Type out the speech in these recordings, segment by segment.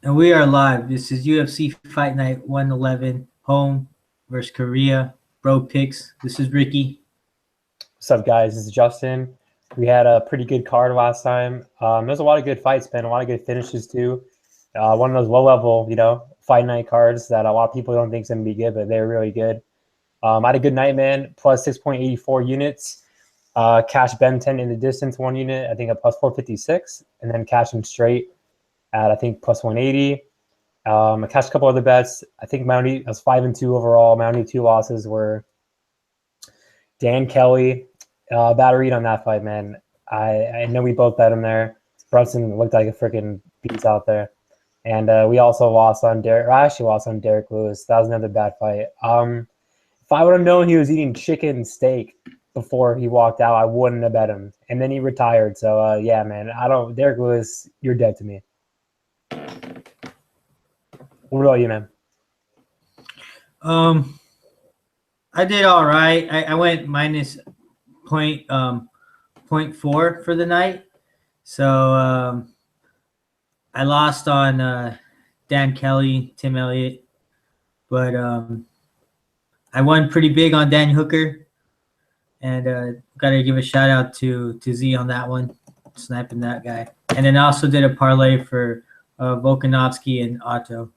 And we are live. This is UFC Fight Night 111, Holm versus Correia, Bro Picks. This is Ricky. What's up, guys? This is Justin. We had a pretty good card last time. There's a lot of good fights, man. A lot of good finishes, too. One of those low-level, fight night cards that a lot of people don't think is going to be good, but they're really good. I had a good night, man. Plus 6.84 units. Cash Ben 10 in the distance, 1 unit, I think at plus 456. And then cash him straight at, I think, plus 180. I cashed a couple other bets. I think I was 5-2 overall. My only 2 losses were Dan Kelly. Bad read on that fight, man. I know we both bet him there. Brunson looked like a freaking beast out there. And we also lost on Derek. I actually lost on Derek Lewis. That was another bad fight. If I would have known he was eating chicken steak before he walked out, I wouldn't have bet him. And then he retired. So yeah, man. Derek Lewis, you're dead to me. What about you, man? I did all right. I went minus 0.4 for the night. So I lost on Dan Kelly, Tim Elliott, but I won pretty big on Dan Hooker, and got to give a shout out to Z on that one, sniping that guy. And then I also did a parlay for Volkanovski and Otto.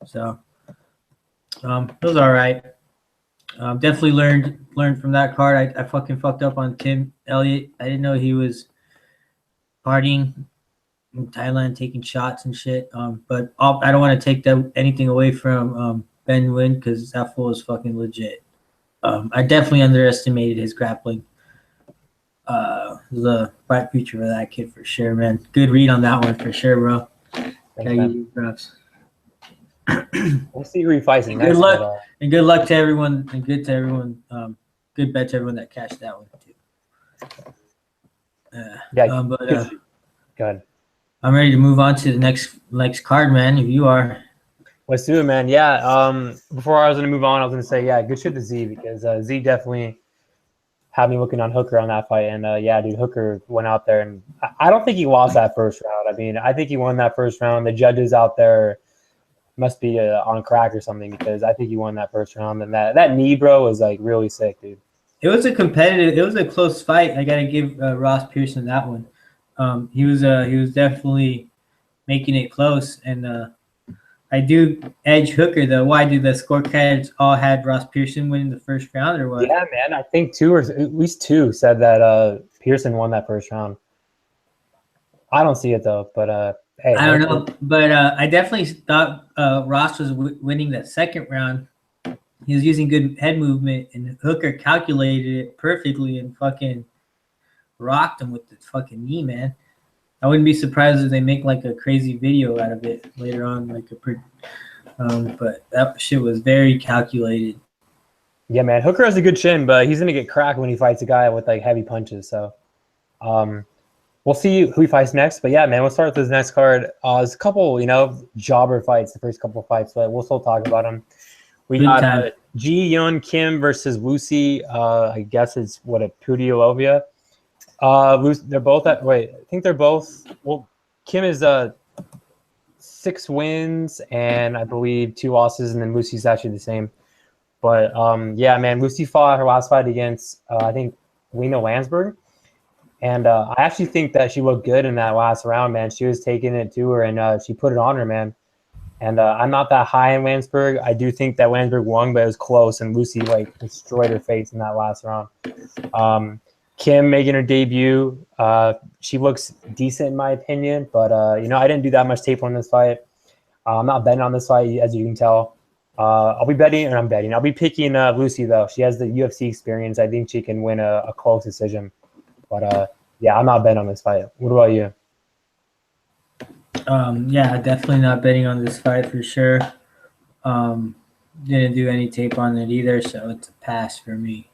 So it was all right. Definitely learned from that card. I fucking fucked up on Tim Elliott. I didn't know he was partying in Thailand, taking shots and shit. But I don't want to take anything away from Ben Nguyen because that fool is fucking legit. I definitely underestimated his grappling. The fight future for that kid for sure, man. Good read on that one for sure, bro. Thanks, we'll see who he fights next. Good luck and good luck to everyone, and good to everyone. Good bet to everyone that cashed that one too. Go ahead. I'm ready to move on to the next card, man. If you are, let's do it, man. Yeah. Before I was gonna move on, I was gonna say, yeah, good shit to Z because Z definitely had me looking on Hooker on that fight, and yeah, dude, Hooker went out there, and I don't think he lost that first round. I mean, I think he won that first round. The judges out there must be on crack or something because I think he won that first round. And that knee, bro, was like really sick, dude. It was a close fight. I gotta give Ross Pearson that one. He was definitely making it close, and I do edge Hooker though. Why do the scorecards all had Ross Pearson winning the first round or what? Yeah, man. I think at least two said that Pearson won that first round. I don't see it though, but hey, I don't know, but I definitely thought Ross was winning that second round. He was using good head movement, and Hooker calculated it perfectly and fucking rocked him with the fucking knee, man. I wouldn't be surprised if they make like a crazy video out of it later on, but that shit was very calculated. Yeah, man. Hooker has a good chin, but he's gonna get cracked when he fights a guy with like heavy punches. So, we'll see who he fights next. But yeah, man, we'll start with this next card. There's a couple, jobber fights, the first couple of fights, but we'll still talk about them. We got Ji-Yeon Kim versus Lucy. I guess it's a Pudilova. They're both I think they're both. Well, Kim is 6 wins and I believe 2 losses, and then Lucy's actually the same. But yeah, man, Lucy fought her last fight against I think Lena Landsberg. And I actually think that she looked good in that last round, man. She was taking it to her, and she put it on her, man. And I'm not that high in Landsberg. I do think that Landsberg won, but it was close, and Lucy, destroyed her face in that last round. Kim making her debut. She looks decent, in my opinion, but, I didn't do that much tape on this fight. I'm not betting on this fight, as you can tell. I'll be picking Lucy, though. She has the UFC experience. I think she can win a close decision. But, yeah, I'm not betting on this fight. What about you? Yeah, definitely not betting on this fight for sure. Didn't do any tape on it either, so it's a pass for me.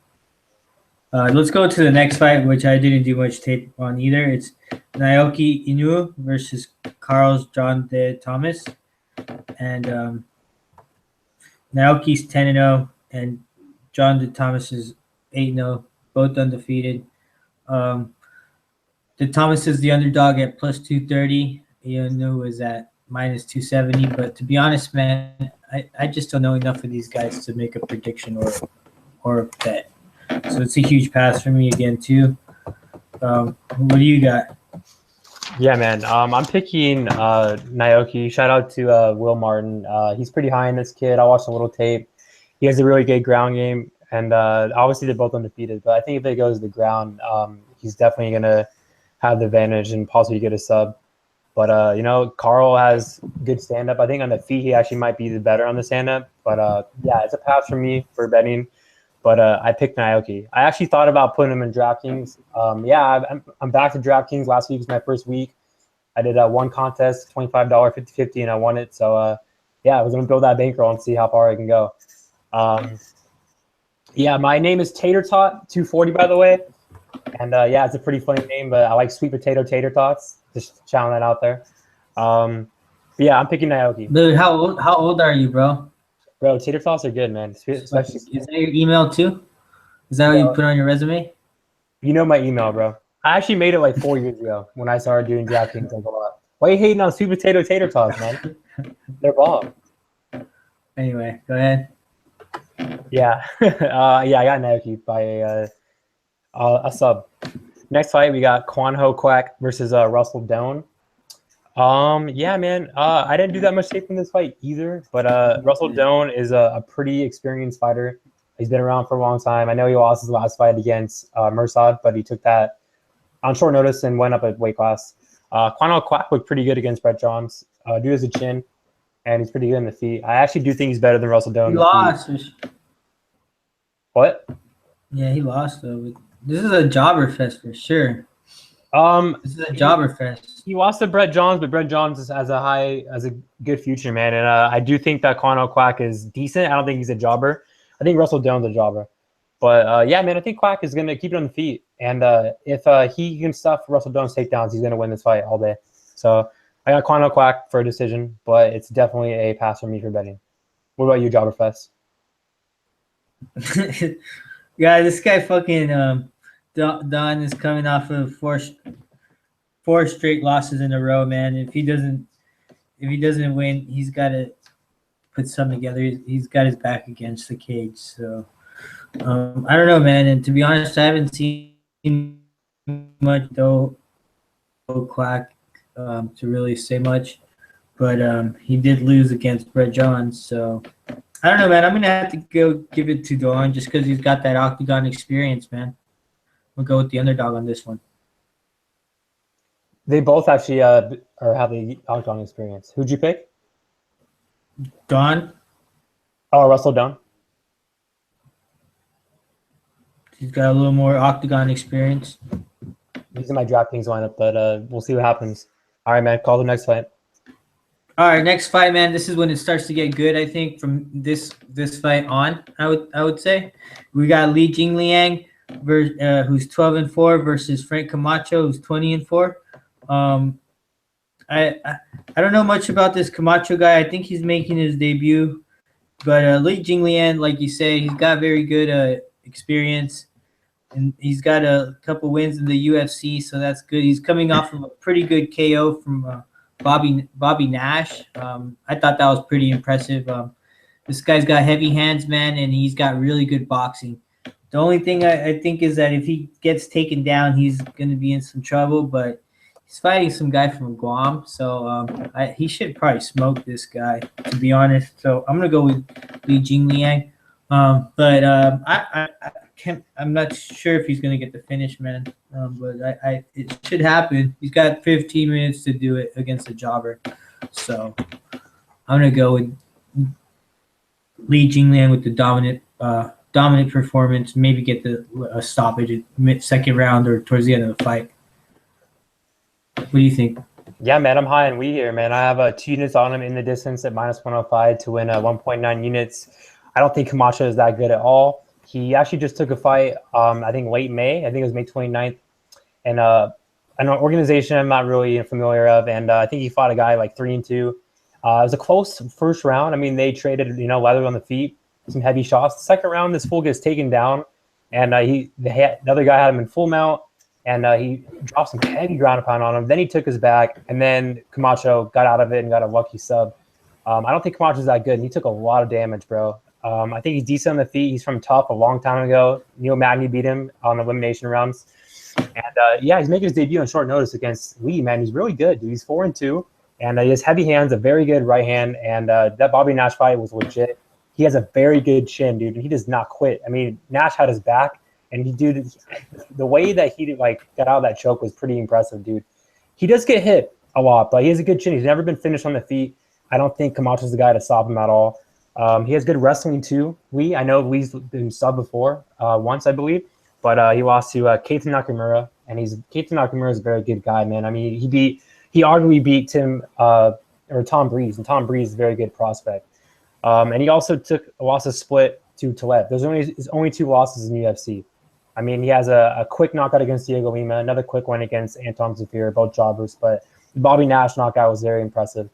Let's go to the next fight, which I didn't do much tape on either. It's Naoki Inoue versus Carlos John de Tomas. And Naoki's 10-0, and John de Tomas is 8-0, both undefeated. De Tomas is the underdog at plus 230. Inoue is at minus 270. But to be honest, man, I just don't know enough of these guys to make a prediction or bet. So it's a huge pass for me again too. What do you got? Yeah, man. I'm picking Naoki. Shout out to Will Martin. He's pretty high in this kid. I watched a little tape. He has a really good ground game, and obviously they're both undefeated. But I think if it goes to the ground, he's definitely gonna have the advantage and possibly get a sub. But you know, Carl has good stand up. I think on the feet he actually might be the better on the stand up. But yeah, it's a pass for me for betting. But I picked Naoki. I actually thought about putting him in DraftKings. Yeah, I'm back to DraftKings. Last week was my first week. I did one contest, $25, 50-50, and I won it. So yeah, I was gonna build that bankroll and see how far I can go. Yeah, my name is Tater Tot 240, by the way. And yeah, it's a pretty funny name, but I like sweet potato tater tots. Just shouting that out there. But yeah, I'm picking Naoki. Dude, how old are you, bro? Bro, tater tots are good, man. Especially, is that your email too? Is that what you put on your resume? You know my email, bro. I actually made it like 4 years ago when I started doing DraftKings like a lot. Why are you hating on sweet potato tater tots, man? They're bomb. Anyway, go ahead. Yeah. Yeah, I got Naoki by a sub. Next fight, we got Quack versus Russell Doane. Yeah, man. I didn't do that much tape in this fight either, but Russell Doane is a pretty experienced fighter. He's been around for a long time. I know he lost his last fight against Mursad, but he took that on short notice and went up a weight class. Quack looked pretty good against Brett Johns. Dude has a chin, and he's pretty good in the feet. I actually do think he's better than Russell Doane. He lost. What? Yeah, he lost though. This is a jobber fest for sure. This is a jobber fest. He lost to Brett Johns, but Brett Johns has a good future, man. And I do think that Quack is decent. I don't think he's a jobber. I think Russell Doane's a jobber. But yeah, man, I think Quack is gonna keep it on the feet. And if he can stuff Russell Doane's takedowns, he's gonna win this fight all day. So I got Quack for a decision, but it's definitely a pass for me for betting. What about you, Jobber Fest? Yeah, this guy fucking Don is coming off of four straight losses in a row, man. If he doesn't win, he's got to put something together. He's got his back against the cage. So I don't know, man. And to be honest, I haven't seen much though Quack to really say much, but he did lose against Brett Johns. So I don't know, man. I'm gonna have to go give it to Doane just because he's got that octagon experience, man. We'll go with the underdog on this one. They both actually have the octagon experience. Who'd you pick? Doane. Oh, Russell Doane. He's got a little more octagon experience. These are my DraftKings lineup, but we'll see what happens. All right, man. Call the next fight. All right, next fight, man. This is when it starts to get good. I think from this fight on, I would say we got Li Jingliang, who's 12-4, versus Frank Camacho, who's 20-4. I don't know much about this Camacho guy. I think he's making his debut, but Li Jingliang, like you say, he's got very good experience, and he's got a couple wins in the UFC, so that's good. He's coming off of a pretty good KO from Bobby Nash. I thought that was pretty impressive. This guy's got heavy hands, man, and he's got really good boxing. The only thing I think is that if he gets taken down, he's going to be in some trouble, but he's fighting some guy from Guam, so he should probably smoke this guy, to be honest. So I'm going to go with Li Jingliang. I'm not sure if he's going to get the finish, man. But it should happen. He's got 15 minutes to do it against a jobber. So I'm going to go with Li Jingliang with the dominant performance, maybe get a stoppage at second round or towards the end of the fight. What do you think? Yeah, man, I'm high on Lee here, man. I have 2 units on him in the distance at -105 to win 1.9 units. I don't think Camacho is that good at all. He actually just took a fight, I think late May. I think it was May 29th. And an organization I'm not really familiar of. And I think he fought a guy like 3-2. It was a close first round. I mean, they traded, leather on the feet, some heavy shots. The second round, this fool gets taken down. And the other guy had him in full mount. and he dropped some heavy ground and pound on him. Then he took his back, and then Camacho got out of it and got a lucky sub. I don't think Camacho's that good, and he took a lot of damage, bro. I think he's decent on the feet. He's from Tough a long time ago. Neil Magny beat him on elimination rounds. And, yeah, he's making his debut on short notice against Lee, man. He's really good, dude. He's 4-2, and he has heavy hands, a very good right hand, and that Bobby Nash fight was legit. He has a very good chin, dude, and he does not quit. I mean, Nash had his back, and the way that he got out of that choke was pretty impressive, dude. He does get hit a lot, but he has a good chin. He's never been finished on the feet. I don't think Camacho's the guy to stop him at all. He has good wrestling too. I know Lee's been subbed before, once I believe, but he lost to Keita Nakamura, and Keita Nakamura is a very good guy, man. I mean, he arguably beat Tom Breeze, and Tom Breeze is a very good prospect. And he also took a loss of split to Taleb. There's only 2 losses in UFC. I mean, he has a quick knockout against Diego Lima, another quick one against Anton Zafir, both jobbers. But the Bobby Nash knockout was very impressive.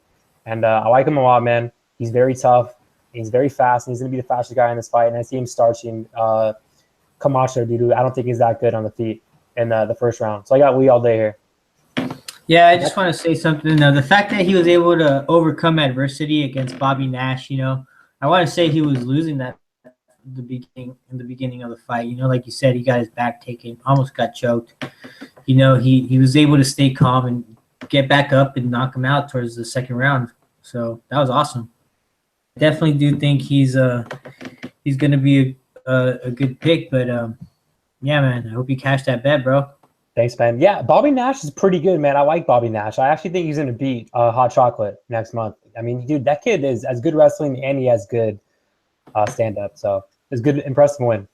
And I like him a lot, man. He's very tough. He's very fast, and he's going to be the fastest guy in this fight. And I see him starching Camacho, dude. I don't think he's that good on the feet in the first round. So I got Lee all day here. Yeah, I just want to say something. The fact that he was able to overcome adversity against Bobby Nash, I want to say he was losing that in the beginning of the fight. Like you said, he got his back taken, almost got choked. He was able to stay calm and get back up and knock him out towards the second round. So that was awesome. I definitely do think he's going to be a good pick. But yeah, man, I hope you cash that bet, bro. Thanks, man. Yeah, Bobby Nash is pretty good, man. I like Bobby Nash. I actually think he's going to beat Hot Chocolate next month. I mean, dude, that kid is as good wrestling and he has good stand-up. So it's good, impressive win.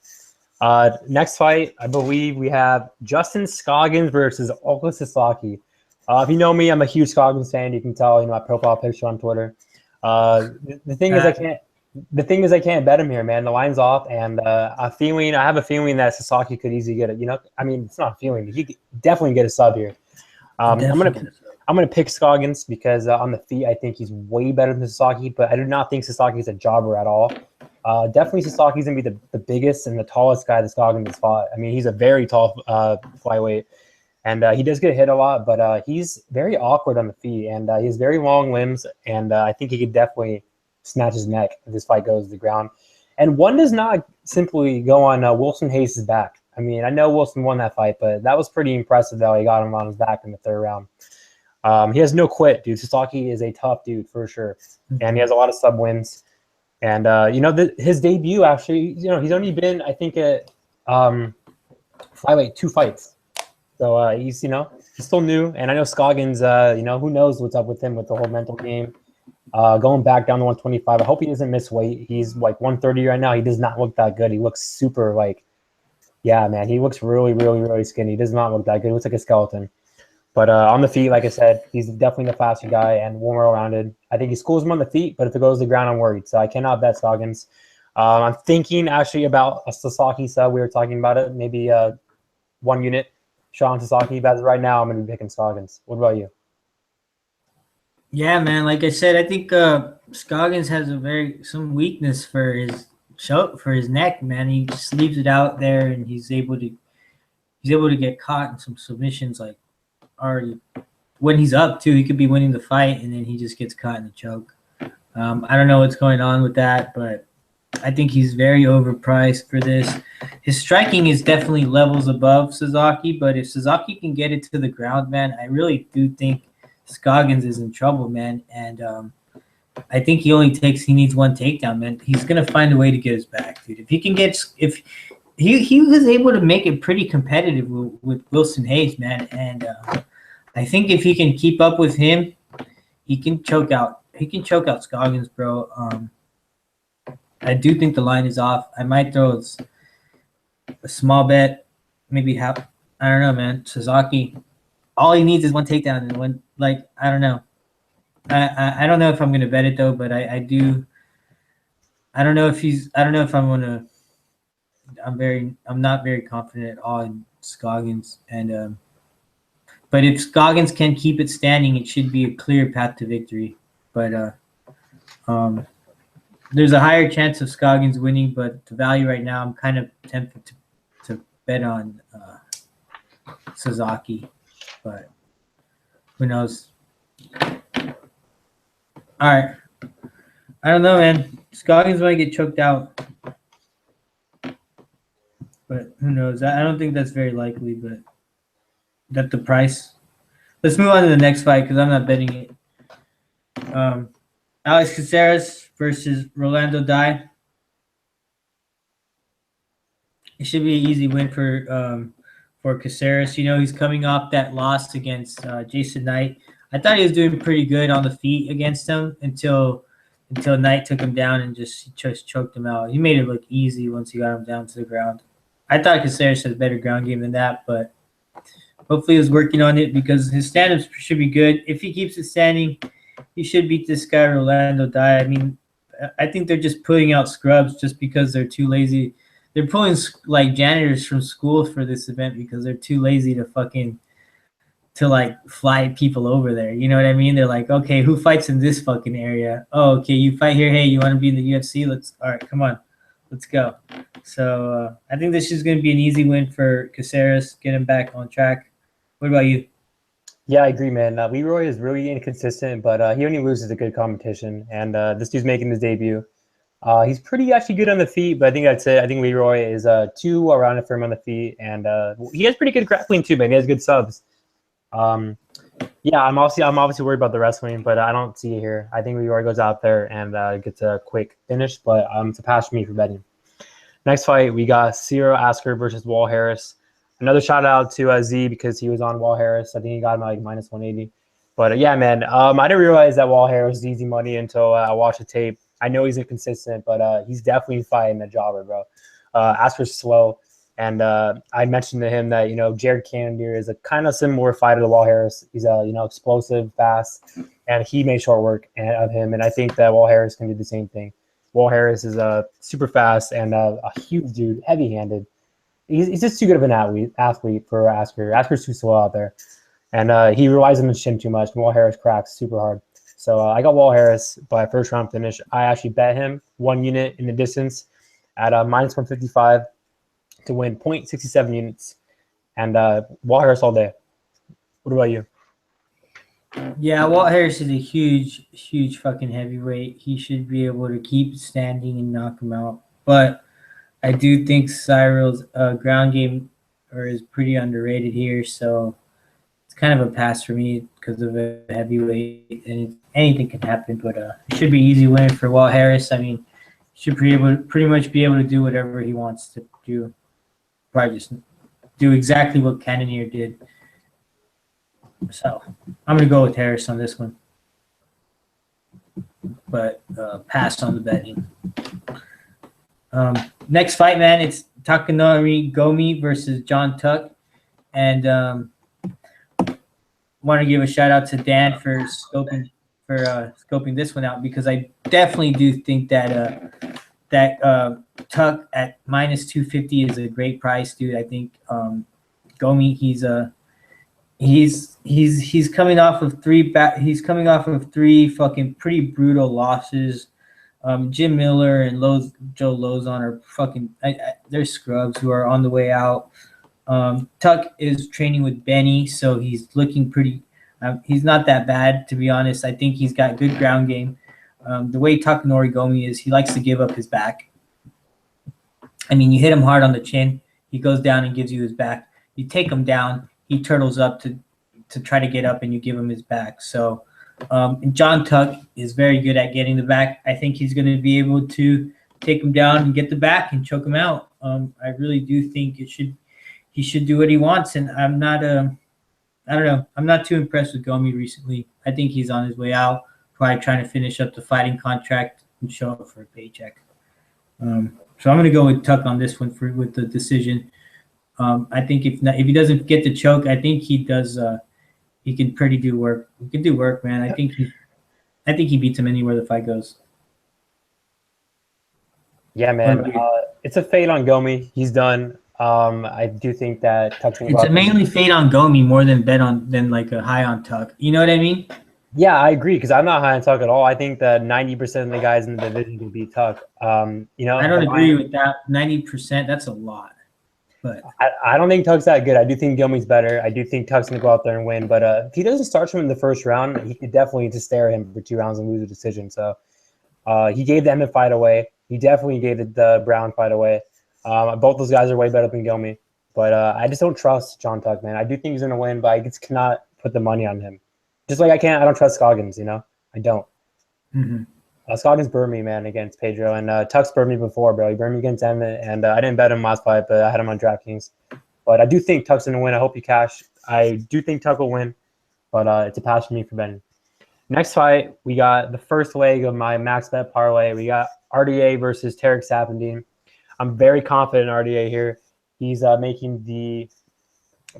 Next fight, I believe we have Justin Scoggins versus Oka Sasaki. If you know me, I'm a huge Scoggins fan. You can tell, my profile picture on Twitter. The thing is, I can't bet him here, man. The line's off, and I have a feeling that Sasaki could easily get it. I mean, it's not a feeling. He could definitely get a sub here. I'm gonna pick Scoggins because on the feet, I think he's way better than Sasaki, but I do not think Sasaki is a jobber at all. Definitely Sasaki's gonna be the biggest and the tallest guy that Scoggins has fought. I mean, he's a very tall flyweight. And he does get hit a lot, but he's very awkward on the feet, and he has very long limbs, and I think he could definitely snatch his neck if this fight goes to the ground. And one does not simply go on Wilson Hayes' back. I mean, I know Wilson won that fight, but that was pretty impressive, though. He got him on his back in the third round. He has no quit, dude. Sasaki is a tough dude for sure, and he has a lot of sub wins. And, his debut, actually, he's only been, I think, at flyweight 2 fights. So he's still new, and I know Scoggins. Who knows what's up with him with the whole mental game. Going back down to 125. I hope he doesn't miss weight. He's like 130 right now. He does not look that good. He looks super yeah, man. He looks really, really, really skinny. He does not look that good. He looks like a skeleton. But on the feet, like I said, he's definitely the faster guy and more well-rounded. I think he schools him on the feet, but if it goes to the ground, I'm worried. So I cannot bet Scoggins. I'm thinking actually about a Sasaki sub. We were talking about it. Maybe 1 unit. Sean Sasaki, but right now I'm going to be picking Scoggins. What about you? Yeah, man. Like I said, I think Scoggins has some weakness for his neck, man. He just leaves it out there, and he's able to get caught in some submissions already when he's up too. He could be winning the fight, and then he just gets caught in the choke. I don't know what's going on with that, but I think he's very overpriced for this. His striking is definitely levels above Sasaki, but if Sasaki can get it to the ground, man, I really do think Scoggins is in trouble, man. And I think he needs 1 takedown, man. He's gonna find a way to get his back, dude. If he was able to make it pretty competitive with Wilson Hayes, man, and I think if he can keep up with him, he can choke out Scoggins, bro. I do think the line is off. I might throw a small bet, maybe half. I don't know, man. Sasaki, all he needs is 1 takedown and one. I don't know. I don't know if I'm gonna bet it though, but I do. I don't know if I'm gonna. I'm not very confident at all in Scoggins, and but if Scoggins can keep it standing, it should be a clear path to victory. But there's a higher chance of Scoggins winning, but the value right now, I'm kind of tempted to bet on Sasaki, but who knows? All right. I don't know, man. Scoggins might get choked out, but who knows? I don't think that's very likely, but that's the price. Let's move on to the next fight because I'm not betting it. Alex Caceres versus Rolando Dy. It should be an easy win for Caceres. You know, he's coming off that loss against Jason Knight. I thought he was doing pretty good on the feet against him until Knight took him down and just choked him out. He made it look easy once he got him down to the ground. I thought Caceres had a better ground game than that, but hopefully he was working on it because his stand-ups should be good. If he keeps it standing, he should beat this guy, Rolando Dy. I mean, I think they're just putting out scrubs just because they're too lazy. They're pulling like janitors from school for this event because they're too lazy to fly people over there. You know what I mean? They're like, okay, who fights in this fucking area? Oh, okay, you fight here. Hey, you want to be in the UFC? All right, come on, let's go. So I think this is going to be an easy win for Caceres. Get him back on track. What about you? Yeah, I agree, man. Leroy is really inconsistent, but he only loses a good competition, and this dude's making his debut. He's pretty actually good on the feet, but I think that's it. I think Leroy is too well-rounded for him on the feet, and he has pretty good grappling too, man. He has good subs. Yeah, I'm obviously worried about the wrestling, but I don't see it here. I think Leroy goes out there and gets a quick finish, but it's a pass for me for betting. Next fight, we got Cyril Asker versus Wall Harris. Another shout out to Z because he was on Wall Harris. I think he got him like minus 180. But yeah, man, I didn't realize that Wall Harris is easy money until I watched the tape. I know he's inconsistent, but he's definitely fighting a jobber, bro. Asker's slow. And I mentioned to him that, Jared Cannonier is a kind of similar fighter to Wall Harris. He's, explosive, fast, and he made short work of him. And I think that Wall Harris can do the same thing. Wall Harris is super fast and a huge dude, heavy-handed. He's just too good of an athlete for Asker. Asker's too slow out there. And he relies on his chin too much. Wall Harris cracks super hard. So I got Wall Harris by first round finish. I actually bet him 1 unit in the distance at minus 155 to win 0.67 units. And Wall Harris all day. What about you? Yeah, Walt Harris is a huge, huge fucking heavyweight. He should be able to keep standing and knock him out. But I do think Cyril's ground game is pretty underrated here. So it's kind of a pass for me because of a heavyweight. And anything can happen. But it should be easy win for Walt Harris. I mean, should pretty much be able to do whatever he wants to do. Probably just do exactly what Cannonier did. So I'm going to go with Harris on this one. But pass on the betting. Next fight, man, it's Takanori Gomi versus John Tuck. And want to give a shout out to Dan for scoping this one out because I definitely do think that Tuck at minus 250 is a great price, dude. I think Gomi, he's coming off of three fucking pretty brutal losses. Jim Miller and Joe Lozon are fucking they're scrubs who are on the way out. Tuck is training with Benny, so he's looking pretty. He's not that bad, to be honest. I think he's got good ground game. The way Takanori Gomi is, he likes to give up his back. I mean, you hit him hard on the chin, he goes down and gives you his back. You take him down, he turtles up to try to get up, and you give him his back. So and John Tuck is very good at getting the back. I think he's going to be able to take him down and get the back and choke him out. I really do think he should do what he wants, and I'm not I don't know. I'm not too impressed with Gomi recently. I think he's on his way out, probably trying to finish up the fighting contract and show up for a paycheck. So I'm going to go with Tuck on this one with the decision. I think if he doesn't get the choke, I think he does. He can do work. He can do work, man. I think he beats him anywhere the fight goes. Yeah, man. It's a fade on Gomi. He's done. I do think that Tuck's it's mainly fade on Gomi more than like a high on Tuck. You know what I mean? Yeah, I agree because I'm not high on Tuck at all. I think that 90% of the guys in the division can beat Tuck. I don't agree with that. 90%, that's a lot. But I don't think Tuck's that good. I do think Gomi's better. I do think Tuck's going to go out there and win. But if he doesn't start him in the first round, he could definitely just stare at him for 2 rounds and lose a decision. So he gave the Emmett fight away. He definitely gave the Brown fight away. Both those guys are way better than Gomi. But I just don't trust John Tuck, man. I do think he's going to win, but I just cannot put the money on him. Just like I don't trust Scoggins, you know? I don't. Mm-hmm. Scoggins burned me, man, against Pedro. And Tuck's burned me before, bro. He burned me against Emmett. And I didn't bet him last fight, but I had him on DraftKings. But I do think Tuck's going to win. I hope you cash. I do think Tuck will win. But it's a pass for me for betting. Next fight, we got the first leg of my max bet parlay. We got RDA versus Tarek Saffiedine. I'm very confident in RDA here. He's making the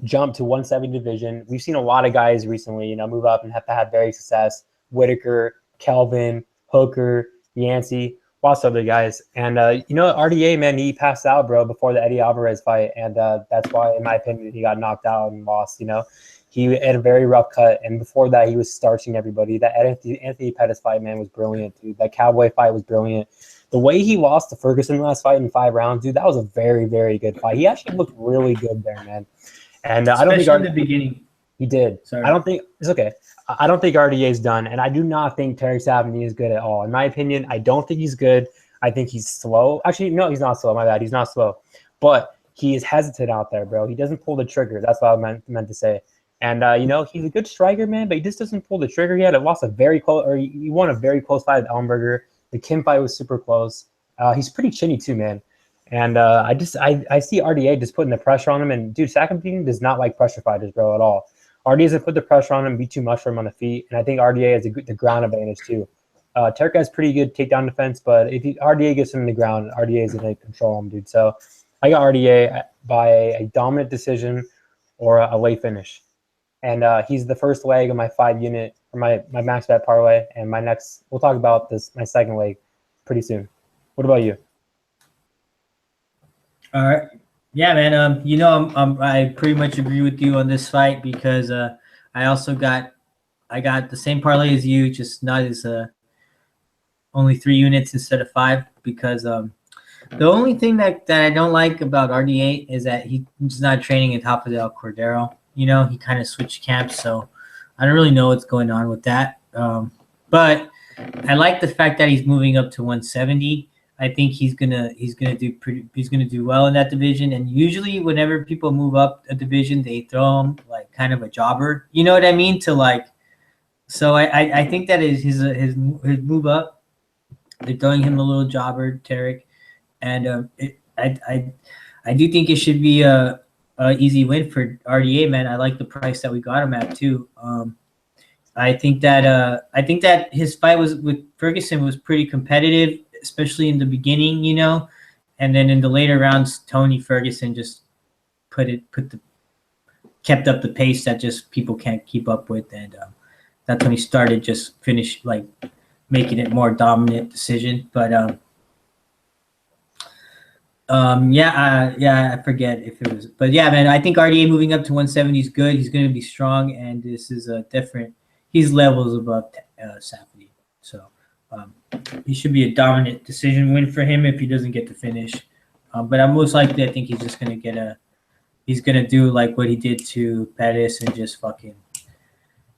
jump to 170 division. We've seen a lot of guys recently, you know, move up and have had very success. Whitaker, Kelvin, Hooker, Yancey, lots of other guys. And, you know, RDA, man, he passed out, bro, before the Eddie Alvarez fight. And that's why, in my opinion, he got knocked out and lost, you know. He had a very rough cut. And before that, he was starching everybody. That Anthony Pettis fight, man, was brilliant, dude. That Cowboy fight was brilliant. The way he lost to Ferguson last fight in 5 rounds, dude, that was a very, very good fight. He actually looked really good there, man. And I don't think in the beginning. He did. Sorry. I don't think – it's okay. I don't think RDA is done, and I do not think Tarek Saffiedine is good at all. In my opinion, I don't think he's good. I think he's slow. Actually, no, he's not slow. My bad. He's not slow. But he is hesitant out there, bro. He doesn't pull the trigger. That's what I meant to say. And, you know, he's a good striker, man, but he just doesn't pull the trigger. He lost a very close – or he won a very close fight with Ellenberger. The Kim fight was super close. He's pretty chinny too, man. And I see RDA just putting the pressure on him. And, dude, Saffiedine does not like pressure fighters, bro, at all. RDA doesn't put the pressure on him, be too much for him on the feet. And I think RDA has the ground advantage too. Tarek has pretty good takedown defense, but if RDA gets him in the ground, RDA is going to control him, dude. So I got RDA by a dominant decision or a late finish. And he's the first leg of my 5-unit, or my max bet parlay. And we'll talk about my second leg pretty soon. What about you? All right. Yeah, man. You know, I pretty much agree with you on this fight because I also got the same parlay as you, just not as only 3 units instead of 5 because the only thing that I don't like about RDA is that he's not training at top of El Cordero. You know, he kind of switched camps, so I don't really know what's going on with that. But I like the fact that he's moving up to 170. I think he's gonna do well in that division. And usually, whenever people move up a division, they throw him like kind of a jobber. You know what I mean? So I think that is his move up. They're throwing him a little jobber, Tarek, and I do think it should be a easy win for RDA, man. I like the price that we got him at too. I think that his fight with Ferguson was pretty competitive, especially in the beginning, you know, and then in the later rounds, Tony Ferguson just kept up the pace that just people can't keep up with, and that's when he started making it more dominant decision. But I forget if it was, but yeah, man, I think RDA moving up to 170 is good. He's going to be strong, and this is a different. He's levels above Saffiedine, so he should be a dominant decision win for him if he doesn't get the finish. But I'm most likely, I think he's just going to he's going to do like what he did to Pettis and just fucking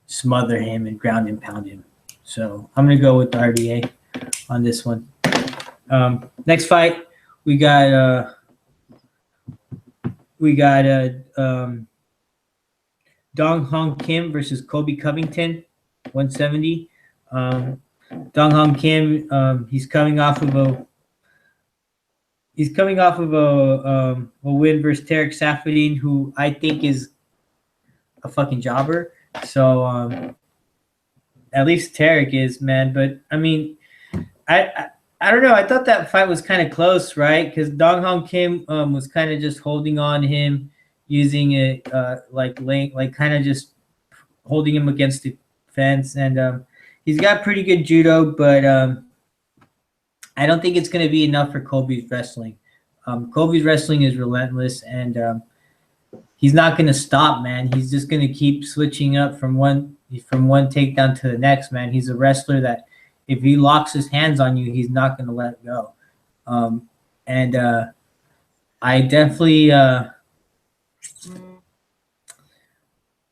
smother him and ground and pound him. So I'm going to go with the RDA on this one. Next fight, we got Dong Hong Kim versus Colby Covington, 170. Dong Hong Kim, he's coming off of a win versus Tarek Saffiedine, who I think is a fucking jobber. So at least Tarek is, man. But I mean, I don't know. I thought that fight was kind of close, right? Because Dong Hong Kim was kind of just holding on him, using it kind of just holding him against the fence, and he's got pretty good judo, but I don't think it's going to be enough for Colby's wrestling. Colby's wrestling is relentless, and he's not going to stop, man. He's just going to keep switching up from one takedown to the next, man. He's a wrestler that if he locks his hands on you, he's not going to let go. I definitely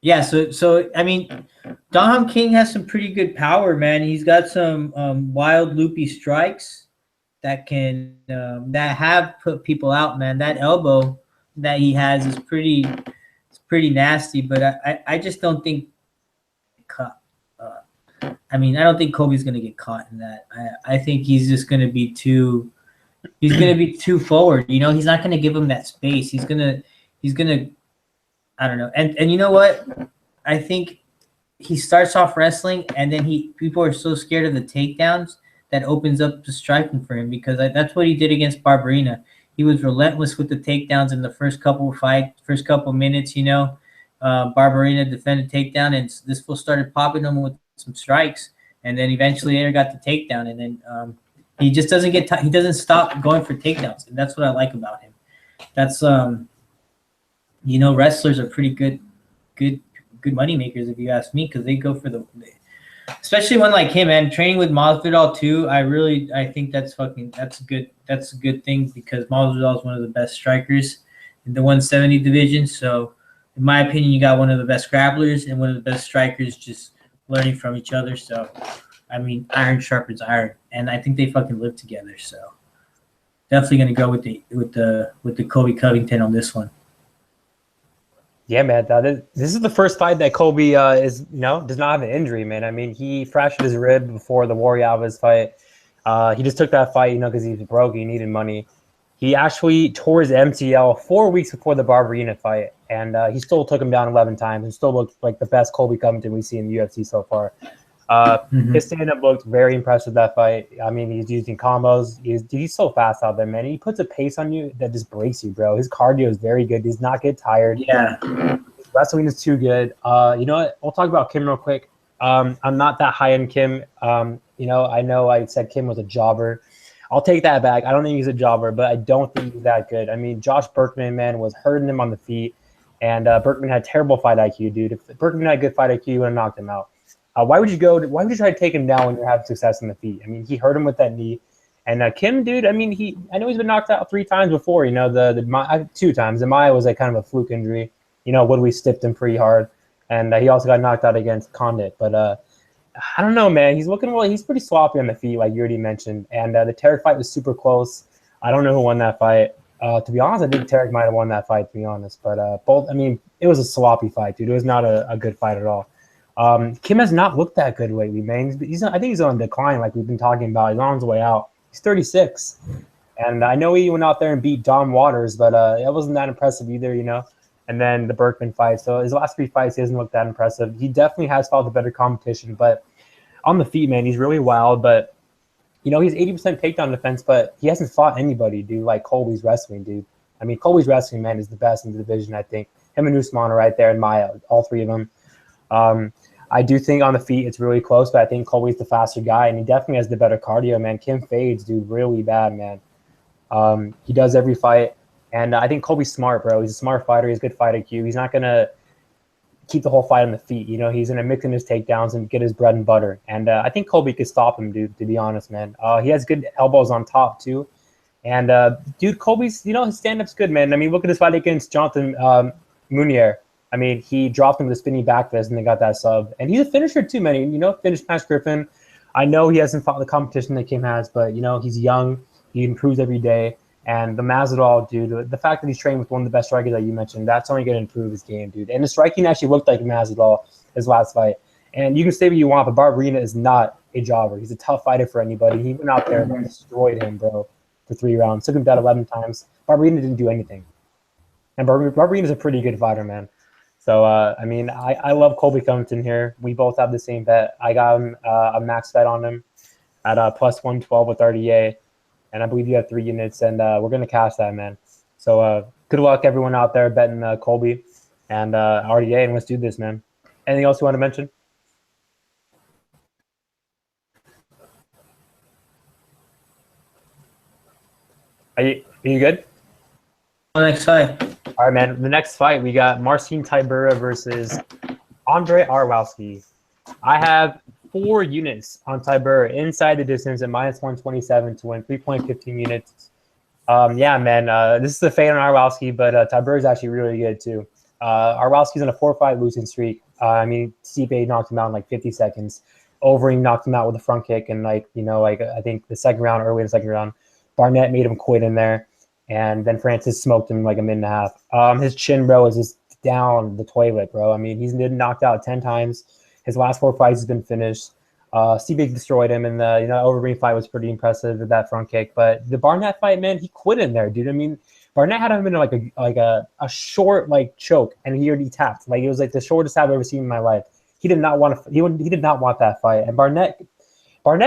Yeah, so I mean, Dom King has some pretty good power, man. He's got some wild loopy strikes that have put people out, man. That elbow that he has is pretty nasty, but I just don't think caught. I mean, I don't think Colby's gonna get caught in that. I think he's just gonna be too. He's gonna be too forward. You know, he's not gonna give him that space. He's gonna. I don't know. And you know what? I think he starts off wrestling, and then people are so scared of the takedowns that opens up the striking for him, because that's what he did against Barberina. He was relentless with the takedowns in the first couple minutes. You know, Barberina defended takedown, and this fool started popping him with some strikes, and then eventually Air got the takedown, and then he just doesn't he doesn't stop going for takedowns, and that's what I like about him. That's you know, wrestlers are pretty good money makers, if you ask me, because they go for especially one like him, man. Training with Masvidal too, I think that's a good thing, because Masvidal is one of the best strikers in the 170 division. So in my opinion, you got one of the best grapplers and one of the best strikers just learning from each other. So I mean, iron sharpens iron, and I think they fucking live together. So definitely gonna go with the Colby Covington on this one. Yeah, man. This is the first fight that Colby does not have an injury, man. I mean, he fractured his rib before the Warrior Alvarez fight. He just took that fight, because he was broke. He needed money. He actually tore his MCL 4 weeks before the Barberina fight, and he still took him down 11 times and still looked like the best Colby Covington we see in the UFC so far. His stand-up looked very impressive that fight. I mean, he's using combos. He's so fast out there, man. He puts a pace on you that just breaks you, bro. His cardio is very good. He does not get tired. Yeah. His wrestling is too good. You know what? We'll talk about Kim real quick. I'm not that high on Kim. I know I said Kim was a jobber. I'll take that back. I don't think he's a jobber, but I don't think he's that good. I mean, Josh Berkman, man, was hurting him on the feet, and Berkman had terrible fight IQ, dude. If Berkman had good fight IQ, he would have knocked him out. Why would you try to take him down when you're having success in the feet? I mean, he hurt him with that knee. And Kim, dude, I mean, I know he's been knocked out 3 times before. 2 times. The Maya was like kind of a fluke injury. Woodley stiffed him pretty hard, and he also got knocked out against Condit. But I don't know, man. He's looking well. He's pretty sloppy on the feet, like you already mentioned. And the Tarek fight was super close. I don't know who won that fight. To be honest, I think Tarek might have won that fight, to be honest. But it was a sloppy fight, dude. It was not a good fight at all. Kim has not looked that good lately, man. I think he's on decline, like we've been talking about. He's on his way out. He's 36. And I know he went out there and beat Dom Waters, but it wasn't that impressive either, And then the Berkman fight. So his last 3 fights, he hasn't looked that impressive. He definitely has fought the better competition, but on the feet, man, he's really wild. But, he's 80% takedown defense, but he hasn't fought anybody, dude, like Colby's wrestling, dude. I mean, Colby's wrestling, man, is the best in the division, I think. Him and Usman are right there, and Maya, all 3 of them. I do think on the feet it's really close, but I think Colby's the faster guy, and he definitely has the better cardio, man. Kim fades, dude, really bad, man. He does every fight, and I think Colby's smart, bro. He's a smart fighter. He's a good fight IQ. He's not going to keep the whole fight on the feet. He's going to mix in his takedowns and get his bread and butter. And I think Colby could stop him, dude, to be honest, man. He has good elbows on top, too. And, dude, Colby's, his stand-up's good, man. I mean, look at his fight against Jonathan Munier. I mean, he dropped him with a spinning back fist and they got that sub. And he's a finisher too, man. Finished Max Griffin. I know he hasn't fought the competition that Kim has, but, he's young. He improves every day. And the Masvidal, dude, the fact that he's trained with one of the best strikers that you mentioned, that's only going to improve his game, dude. And the striking actually looked like Masvidal his last fight. And you can say what you want, but Barberina is not a jobber. He's a tough fighter for anybody. He went out there and destroyed him, bro, for 3 rounds. Took him down 11 times. Barberina didn't do anything. And Barberina's a pretty good fighter, man. So, I love Colby Covington here. We both have the same bet. I got him a max bet on him at plus 112 with RDA. And I believe you have 3 units, and we're going to cash that, man. So, good luck, everyone out there betting Colby and RDA, and let's do this, man. Anything else you want to mention? Are you good? Next fight. All right, man. The next fight, we got Marcin Tybura versus Andre Arlovski. I have 4 units on Tybura inside the distance at minus 127 to win 3.15 units. Yeah, man. This is a fade on Arlovski, but Tybura is actually really good too. Arlovski's on a 4-5 losing streak. I mean, Stipe knocked him out in like 50 seconds. Overeem knocked him out with a front kick, and like I think the second round, early in the second round, Barnett made him quit in there, and then Francis smoked him like a minute and a half. His chin, bro, is just down the toilet, bro. I mean, he's been knocked out 10 times. His last 4 fights has been finished. Stipe destroyed him, and the Overeem fight was pretty impressive with that front kick. But the Barnett fight, man, he quit in there, dude. I mean, Barnett had him in like a short like choke, and he already tapped. Like it was like the shortest I've ever seen in my life. He did not want to. He did not want that fight. And Barnett,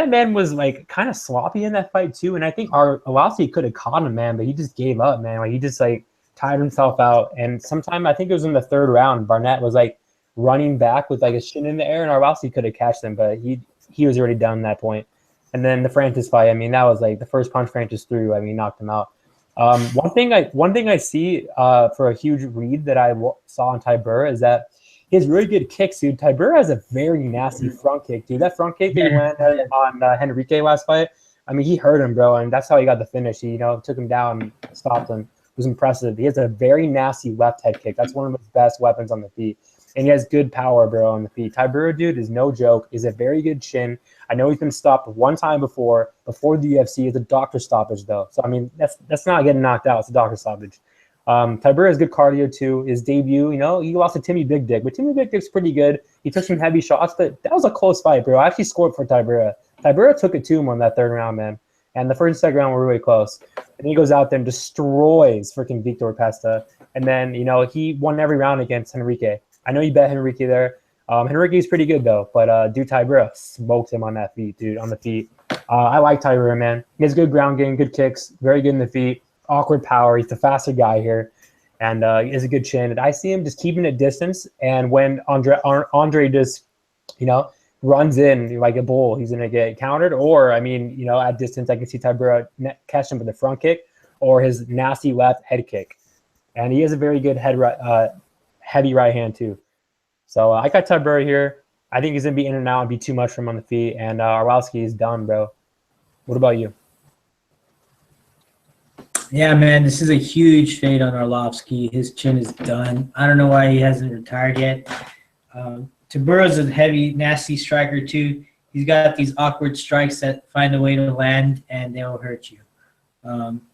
man, was like kind of sloppy in that fight too. And I think Arlovski could have caught him, man, but he just gave up, man. Like he just like tired himself out. And sometime I think it was in the 3rd round, Barnett was like running back with like his chin in the air, and Arlovski could have catched him, but he was already done at that point. And then the Francis fight, I mean, that was like the first punch Francis threw. I mean, knocked him out. One thing I see for a huge read that I saw on Tybura is that he has really good kicks, dude. Tybura has a very nasty front kick, dude. That front kick that he went on Henrique last fight, I mean, he hurt him, bro, and that's how he got the finish. He, took him down, stopped him. It was impressive. He has a very nasty left head kick. That's one of his best weapons on the feet. And he has good power, bro, on the feet. Tybura, dude, is no joke. He's a very good chin. I know he's been stopped one time before the UFC. It's a doctor stoppage, though. So, I mean, that's not getting knocked out. It's a doctor stoppage. Tybura has good cardio, too. His debut, he lost to Timmy Big Dick. But Timmy Big Dick's pretty good. He took some heavy shots, but that was a close fight, bro. I actually scored for Tybura. Tybura took it to him on that 3rd round, man. And the 1st and 2nd round were really close. And he goes out there and destroys freaking Victor Pesta. And then, he won every round against Henrique. I know you bet Henrique there. Henrique's pretty good, though. But dude, Tybura smoked him on the feet. I like Tybura, man. He has good ground game, good kicks, very good in the feet, awkward power. He's the faster guy here. And he has a good chin. And I see him just keeping it distance. And when Andre just, runs in like a bull, he's going to get countered. Or, I mean, at distance, I can see Tybura catch him with a front kick or his nasty left head kick. And he has a very good heavy right hand, too. So I got Tybura here. I think he's going to be in and out and be too much for him on the feet. And Arlovski is done, bro. What about you? Yeah, man, this is a huge fade on Arlovski. His chin is done. I don't know why he hasn't retired yet. Tybura's a heavy, nasty striker, too. He's got these awkward strikes that find a way to land, and they'll hurt you.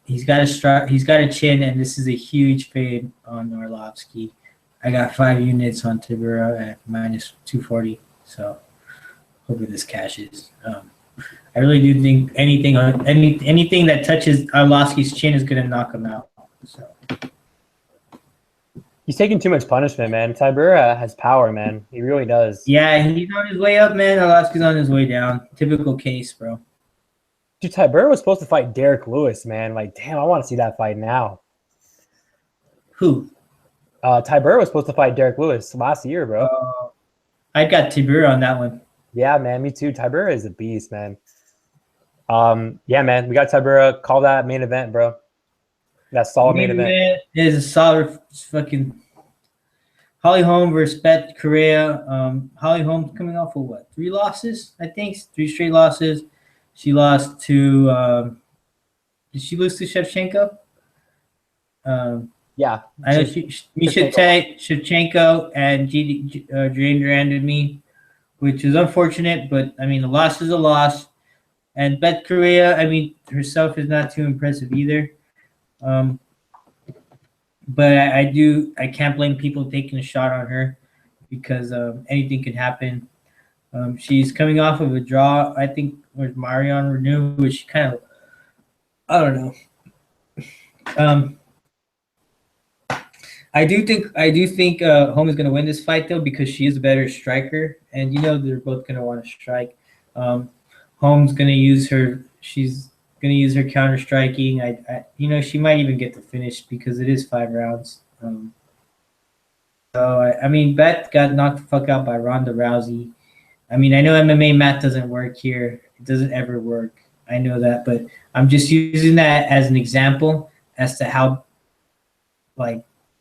He's got a chin, and this is a huge fade on Arlovski. I got 5 units on Tybura at minus 240, so hopefully this cashes. I really do think anything that touches Arlovski's chin is gonna knock him out. So he's taking too much punishment, man. Tybura has power, man. He really does. Yeah, he's on his way up, man. Arlovski's on his way down. Typical case, bro. Dude, Tybura was supposed to fight Derek Lewis, man. Like, damn, I want to see that fight now. Who? Tybura was supposed to fight Derek Lewis last year, bro. I got Tybura on that one. Yeah, man, me too. Tybura is a beast, man. Yeah, man, we got Tybura. Call that main event, bro. That's solid main event. It is a solid fucking Holly Holm versus Bet Correia. Holly Holm coming off of what? 3 losses, I think. 3 straight losses. She lost to did she lose to Shevchenko? Yeah. I know Misha Shevchenko and Jane Durand me, which is unfortunate, but I mean, a loss is a loss. And Bet Correia, I mean, herself is not too impressive either. But I can't blame people taking a shot on her because anything can happen. She's coming off of a draw, I think, with Marion Renew, which kind of, I don't know. I do think Holm is going to win this fight though because she is a better striker, and they're both going to want to strike. Holm's going to use her. She's going to use her counter striking. She might even get the finish because it is 5 rounds. I mean, Bet got knocked the fuck out by Ronda Rousey. I mean, I know MMA math doesn't work here. It doesn't ever work. I know that, but I'm just using that as an example as to how,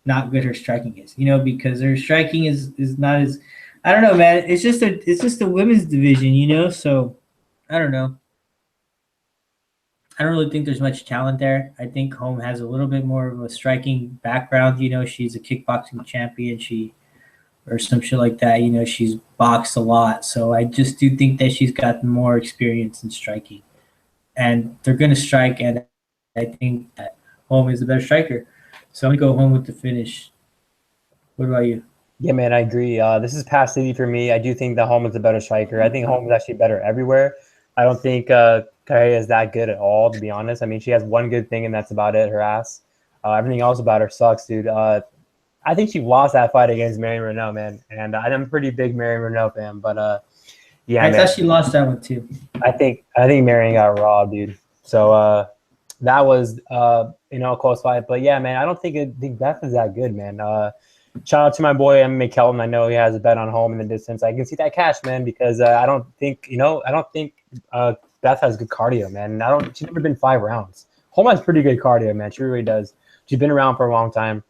not good her striking is. Because her striking is not as, I don't know, man. It's just a women's division, So I don't know. I don't really think there's much talent there. I think Holm has a little bit more of a striking background. She's a kickboxing champion. Or some shit like that. She's boxed a lot. So I just do think that she's got more experience in striking. And they're going to strike, and I think that Holm is the better striker. So I'm going to go home with the finish. What about you? Yeah, man, I agree. This is past city for me. I do think that Holm is a better striker. I think Holm is actually better everywhere. I don't think Correia is that good at all, to be honest. I mean, she has one good thing, and that's about it, her ass. Everything else about her sucks, dude. I think she lost that fight against Marion Renault, man. And I'm a pretty big Marion Renault fan, but yeah, I thought she lost that one too. I think Marion got robbed, dude. So that was a close fight. But yeah, man, I don't think Beth is that good, man. Shout out to my boy MMA Kelton. I know he has a bet on Holm in the distance. I can see that cash, man, because I don't think Beth has good cardio, man. She's never been 5 rounds. Holm has pretty good cardio, man. She really does. She's been around for a long time.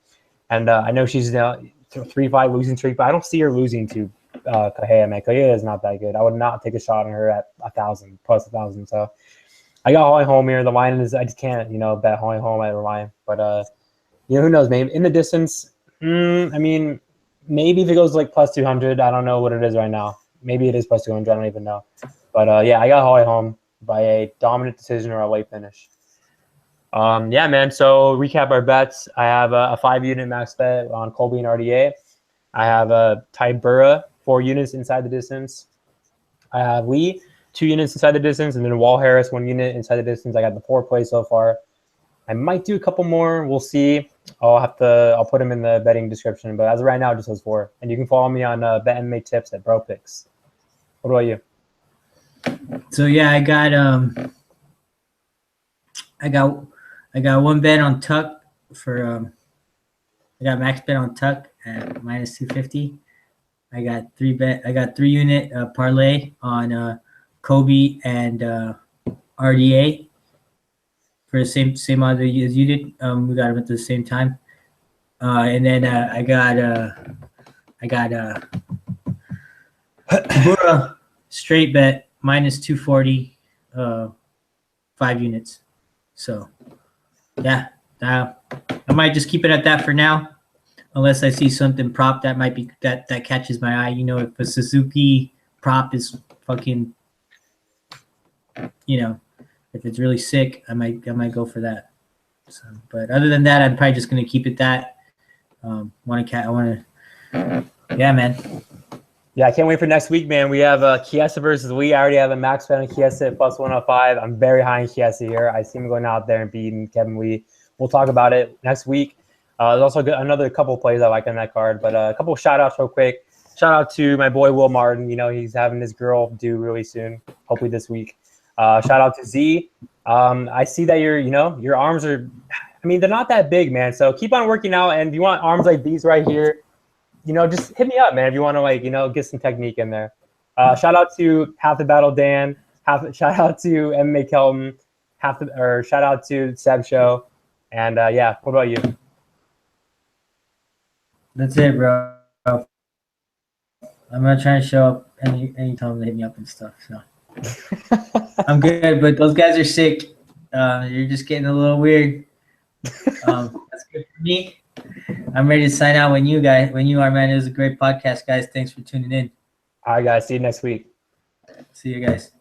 And I know she's 3-5 losing streak, but I don't see her losing to Correia, man. Correia is not that good. I would not take a shot on her at 1,000 plus 1,000. So I got Holm here. The line is I just can't bet Holm at the line. But who knows? Maybe in the distance. I mean, maybe if it goes like plus 200, I don't know what it is right now. Maybe it is plus 200. I don't even know. But yeah, I got Holm by a dominant decision or a late finish. Yeah, man. So recap our bets. I have a 5-unit max bet on Colby and RDA. I have a Tybura 4 units inside the distance. I have Lee 2 units inside the distance, and then Wall Harris 1 unit inside the distance. I got the 4 plays so far. I might do a couple more. We'll see. I'll put them in the betting description. But as of right now, just those 4. And you can follow me on Bet MMA Tips at BroPicks. What about you? So yeah, I got one bet on Tuck for I got max bet on Tuck at minus 250. I got 3 unit parlay on Kobe and RDA for the same odds as you did. We got them at the same time. And then I got Tybura straight bet minus 240, 5 units. So yeah, I might just keep it at that for now, unless I see something prop that might be that catches my eye. If a Suzuki prop is fucking, if it's really sick, I might go for that. So, but other than that, I'm probably just gonna keep it that. Yeah, man. Yeah, I can't wait for next week, man. We have Chiesa versus Lee. I already have a max bet on Chiesa at plus 105. I'm very high in Chiesa here. I see him going out there and beating Kevin Lee. We'll talk about it next week. There's also another couple plays I like on that card, but a couple shout outs real quick. Shout out to my boy Will Martin. He's having his girl due really soon, hopefully this week. Shout out to Z. I see that your arms are, they're not that big, man. So keep on working out, and if you want arms like these right here, just hit me up, man, if you want to get some technique in there. Shout out to Half the Battle Dan. Shout out to MMA Kelton. Shout out to Seb Show. And yeah, what about you? That's it, bro. I'm not trying to show up anytime they hit me up and stuff. So I'm good, but those guys are sick. You're just getting a little weird. That's good for me. I'm ready to sign out when you are, man. It was a great podcast, guys. Thanks for tuning in. All right, guys. See you next week. See you guys.